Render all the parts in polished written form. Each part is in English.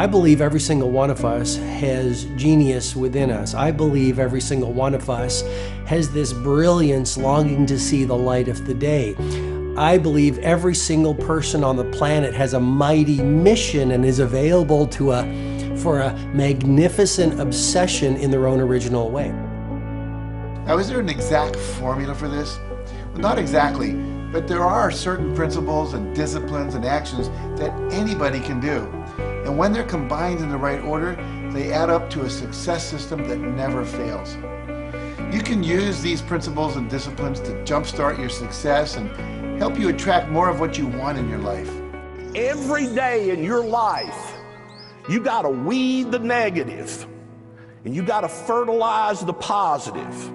I believe every single one of us has genius within us. I believe every single one of us has this brilliance longing to see the light of the day. I believe every single person on the planet has a mighty mission and is available for a magnificent obsession in their own original way. Now, is there an exact formula for this? Well, not exactly, but there are certain principles and disciplines and actions that anybody can do. And when they're combined in the right order, they add up to a success system that never fails. You can use these principles and disciplines to jumpstart your success and help you attract more of what you want in your life. Every day in your life, you got to weed the negative and you got to fertilize the positive.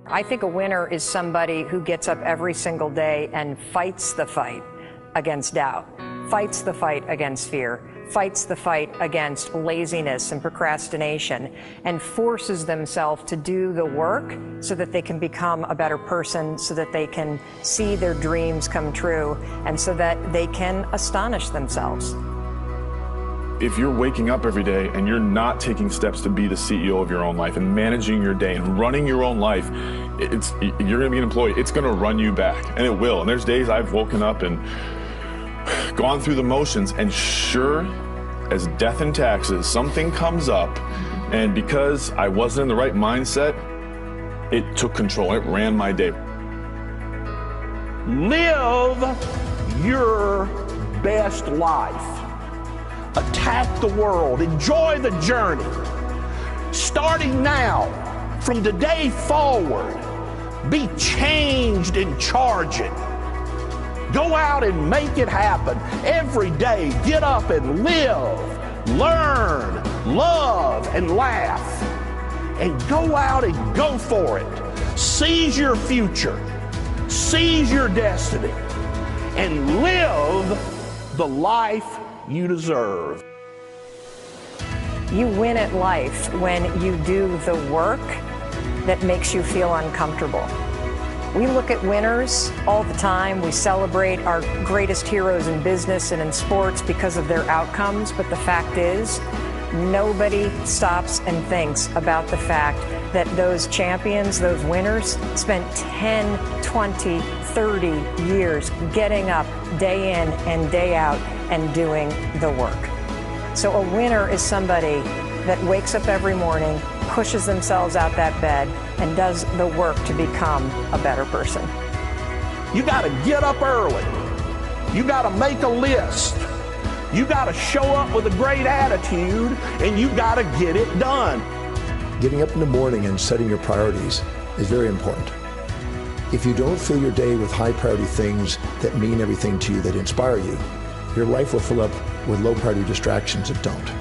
I think a winner is somebody who gets up every single day and fights the fight against doubt, fights the fight against fear, fights the fight against laziness and procrastination, and forces themselves to do the work so that they can become a better person, so that they can see their dreams come true, and so that they can astonish themselves. If you're waking up every day and you're not taking steps to be the CEO of your own life and managing your day and running your own life, you're going to be an employee. It's going to run you back, and it will. And there's days I've woken up and gone through the motions, and sure as death and taxes, something comes up, and because I wasn't in the right mindset, it took control. It ran my day. Live your best life. Attack the world. Enjoy the journey. Starting now, from today forward, be changed and charging. Go out and make it happen. Every day, get up and live, learn, love, and laugh. And go out and go for it. Seize your future. Seize your destiny. And live the life you deserve. You win at life when you do the work that makes you feel uncomfortable. We look at winners all the time. We celebrate our greatest heroes in business and in sports because of their outcomes, but the fact is, nobody stops and thinks about the fact that those champions, those winners, spent 10, 20, 30 years getting up day in and day out and doing the work. So a winner is somebody that wakes up every morning, pushes themselves out that bed, and does the work to become a better person. You got to get up early. You got to make a list. You got to show up with a great attitude, and you got to get it done. Getting up in the morning and setting your priorities is very important. If you don't fill your day with high priority things that mean everything to you, that inspire you, your life will fill up with low priority distractions that don't.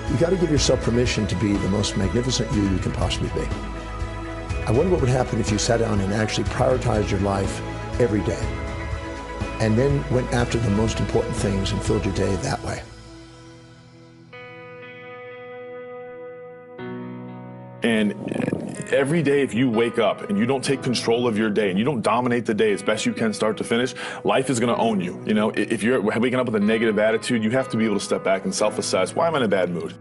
You got to give yourself permission to be the most magnificent you can possibly be. I wonder what would happen if you sat down and actually prioritized your life every day, and then went after the most important things and filled your day that way. And every day, if you wake up and you don't take control of your day and you don't dominate the day as best you can start to finish, life is going to own you. You know, if you're waking up with a negative attitude, you have to be able to step back and self-assess. Why am I in a bad mood?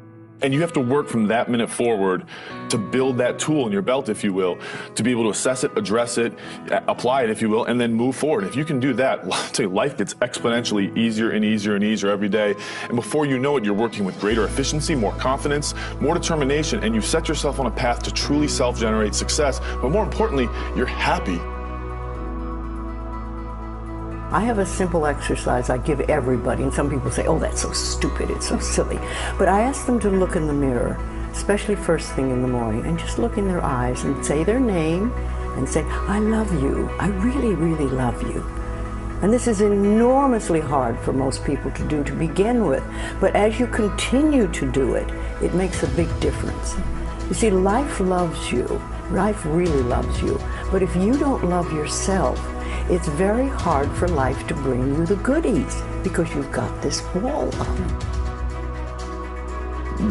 And you have to work from that minute forward to build that tool in your belt, if you will, to be able to assess it, address it, apply it, if you will, and then move forward. If you can do that, I'll tell you, life gets exponentially easier and easier and easier every day. And before you know it, you're working with greater efficiency, more confidence, more determination, and you set yourself on a path to truly self-generate success. But more importantly, you're happy. I have a simple exercise I give everybody, and some people say, oh, that's so stupid, it's so silly. But I ask them to look in the mirror, especially first thing in the morning, and just look in their eyes and say their name and say, I love you, I really, really love you. And this is enormously hard for most people to do to begin with, but as you continue to do it, it makes a big difference. You see, life loves you, life really loves you, but if you don't love yourself, it's very hard for life to bring you the goodies because you've got this wall up.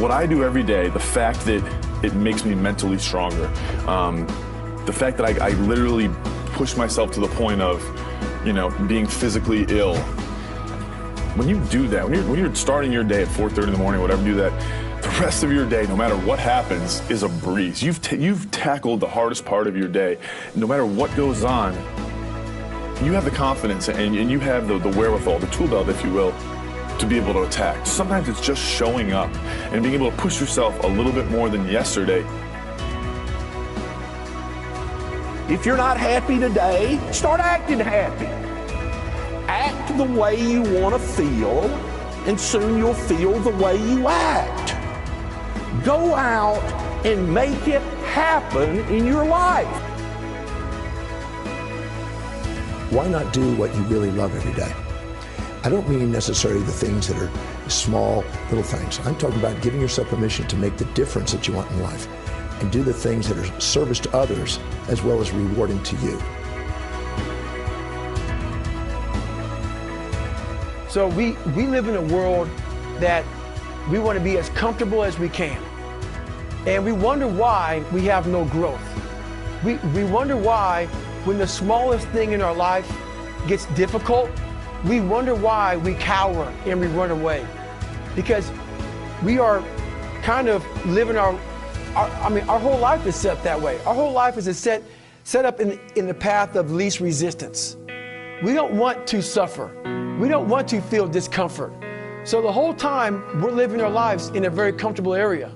What I do every day, the fact that it makes me mentally stronger, the fact that I literally push myself to the point of, you know, being physically ill. When you do that, when you're starting your day at 4:30 in the morning, whatever, do that, the rest of your day, no matter what happens, is a breeze. You've tackled the hardest part of your day. No matter what goes on, you have the confidence and you have the wherewithal, the tool belt, if you will, to be able to attack. Sometimes it's just showing up and being able to push yourself a little bit more than yesterday. If you're not happy today, start acting happy. Act the way you want to feel, and soon you'll feel the way you act. Go out and make it happen in your life. Why not do what you really love every day? I don't mean necessarily the things that are small, little things. I'm talking about giving yourself permission to make the difference that you want in life and do the things that are service to others as well as rewarding to you. So we live in a world that we want to be as comfortable as we can. And we wonder why we have no growth. We wonder why when the smallest thing in our life gets difficult, we wonder why we cower and we run away. Because we are kind of living our whole life is set that way. Our whole life is set up in the path of least resistance. We don't want to suffer. We don't want to feel discomfort. So the whole time we're living our lives in a very comfortable area.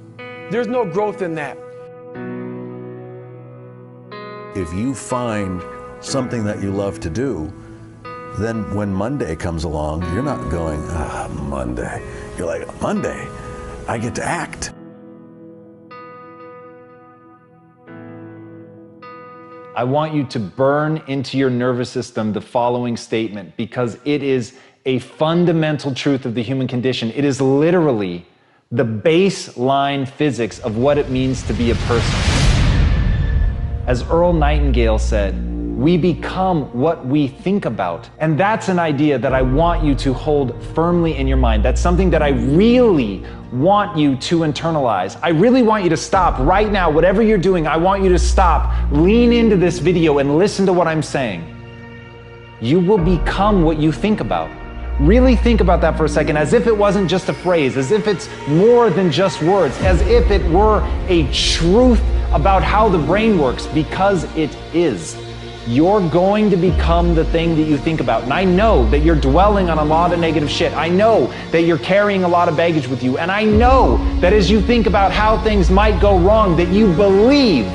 There's no growth in that. If you find something that you love to do, then when Monday comes along, you're not going, Monday. You're like, Monday, I get to act. I want you to burn into your nervous system the following statement because it is a fundamental truth of the human condition. It is literally the baseline physics of what it means to be a person. As Earl Nightingale said, we become what we think about. And that's an idea that I want you to hold firmly in your mind. That's something that I really want you to internalize. I really want you to stop right now. Whatever you're doing, I want you to stop, lean into this video and listen to what I'm saying. You will become what you think about. Really think about that for a second, as if it wasn't just a phrase, as if it's more than just words, as if it were a truth about how the brain works, because it is. You're going to become the thing that you think about. And I know that you're dwelling on a lot of negative shit. I know that you're carrying a lot of baggage with you. And I know that as you think about how things might go wrong, that you believe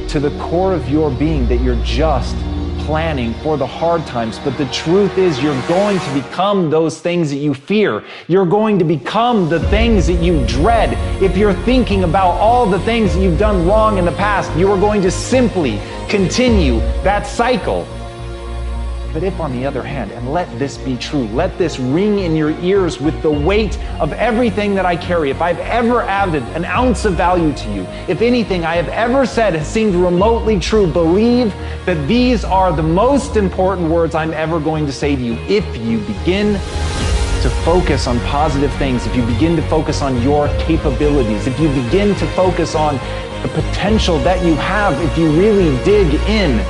to the core of your being that you're just planning for the hard times. But the truth is you're going to become those things that you fear. You're going to become the things that you dread. If you're thinking about all the things that you've done wrong in the past, you are going to simply continue that cycle. But if on the other hand, and let this be true, let this ring in your ears with the weight of everything that I carry, if I've ever added an ounce of value to you, if anything I have ever said has seemed remotely true, believe that these are the most important words I'm ever going to say to you. If you begin to focus on positive things, if you begin to focus on your capabilities, if you begin to focus on the potential that you have, if you really dig in,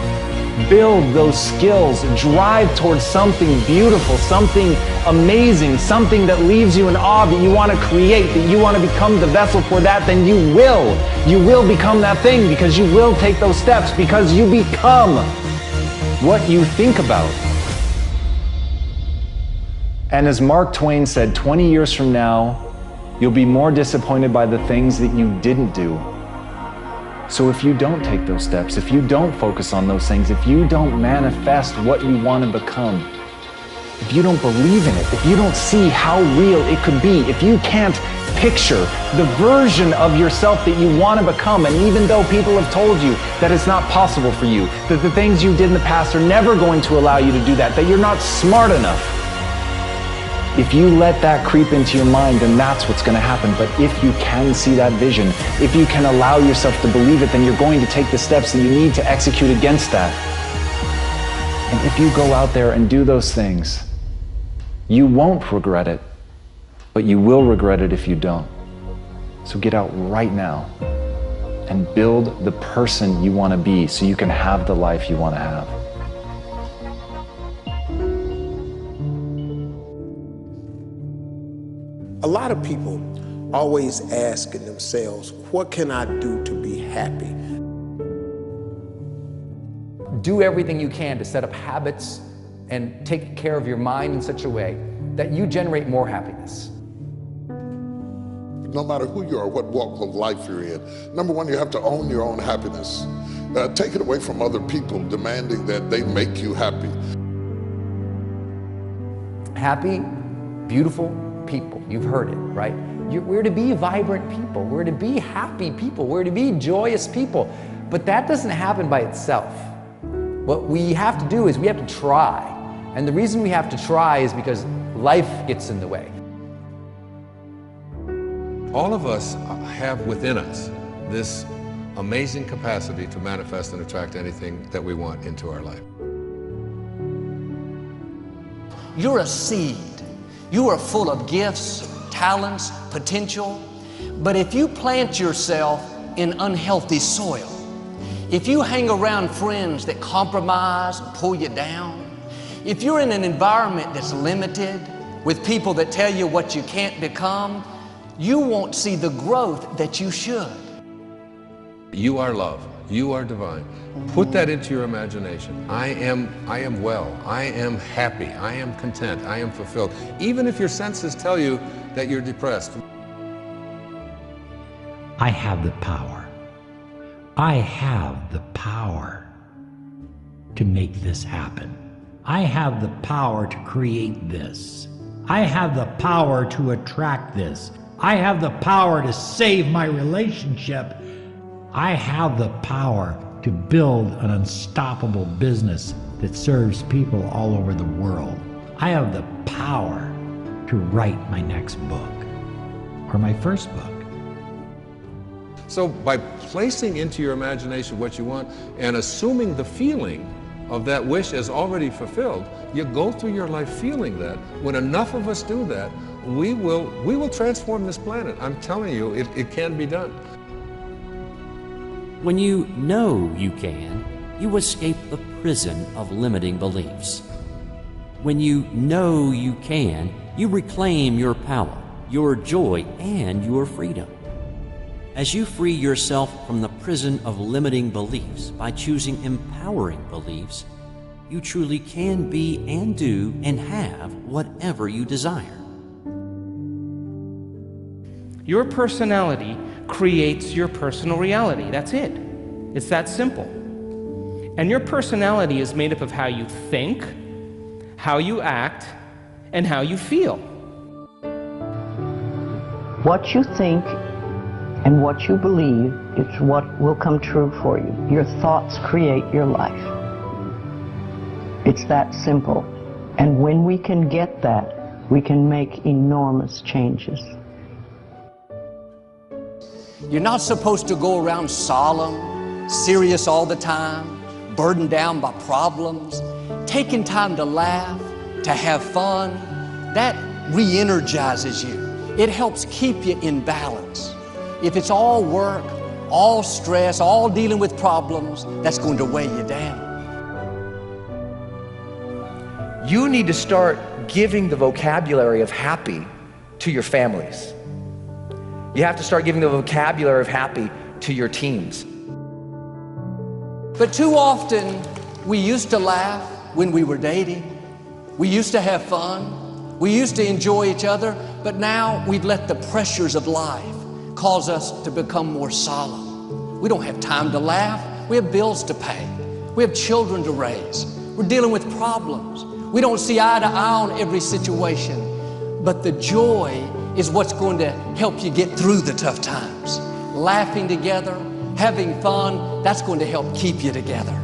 build those skills, drive towards something beautiful, something amazing, something that leaves you in awe, that you want to create, that you want to become the vessel for that, then you will become that thing, because you will take those steps, because you become what you think about. And as Mark Twain said, 20 years from now, you'll be more disappointed by the things that you didn't do. So if you don't take those steps, if you don't focus on those things, if you don't manifest what you want to become, if you don't believe in it, if you don't see how real it could be, if you can't picture the version of yourself that you want to become, and even though people have told you that it's not possible for you, that the things you did in the past are never going to allow you to do that, that you're not smart enough, if you let that creep into your mind, then that's what's going to happen. But if you can see that vision, if you can allow yourself to believe it, then you're going to take the steps that you need to execute against that. And if you go out there and do those things, you won't regret it, but you will regret it if you don't. So get out right now and build the person you want to be so you can have the life you want to have. A lot of people always asking themselves, what can I do to be happy? Do everything you can to set up habits and take care of your mind in such a way that you generate more happiness. No matter who you are, what walk of life you're in, number one, you have to own your own happiness. Take it away from other people demanding that they make you happy. Happy, beautiful people. You've heard it, right? We're to be vibrant people. We're to be happy people. We're to be joyous people. But that doesn't happen by itself. What we have to do is we have to try. And the reason we have to try is because life gets in the way. All of us have within us this amazing capacity to manifest and attract anything that we want into our life. You're a seed. You are full of gifts, talents, potential. But if you plant yourself in unhealthy soil, if you hang around friends that compromise and pull you down, if you're in an environment that's limited with people that tell you what you can't become, you won't see the growth that you should. You are love. You are divine. Put that into your imagination. I am well. I am happy. I am content. I am fulfilled. Even if your senses tell you that you're depressed. I have the power. I have the power to make this happen. I have the power to create this. I have the power to attract this. I have the power to save my relationship. I have the power to build an unstoppable business that serves people all over the world. I have the power to write my next book or my first book. So by placing into your imagination what you want and assuming the feeling of that wish as already fulfilled, you go through your life feeling that. When enough of us do that, we will transform this planet. I'm telling you, it can be done. When you know you can, you escape the prison of limiting beliefs. When you know you can, you reclaim your power, your joy, and your freedom. As you free yourself from the prison of limiting beliefs by choosing empowering beliefs, you truly can be and do and have whatever you desire. Your personality creates your personal reality. That's it. It's that simple. And your personality is made up of how you think, how you act, and how you feel. What you think and what you believe is what will come true for you. Your thoughts create your life. It's that simple. And when we can get that, we can make enormous changes. You're not supposed to go around solemn, serious all the time, burdened down by problems. Taking time to laugh, to have fun, that re-energizes you. It helps keep you in balance. If it's all work, all stress, all dealing with problems, that's going to weigh you down. You need to start giving the vocabulary of happy to your families. You have to start giving the vocabulary of happy to your teams. But too often, we used to laugh when we were dating. We used to have fun. We used to enjoy each other. But now we've let the pressures of life cause us to become more solemn. We don't have time to laugh. We have bills to pay. We have children to raise. We're dealing with problems. We don't see eye to eye on every situation. But the joy is what's going to help you get through the tough times. Laughing together, having fun, that's going to help keep you together.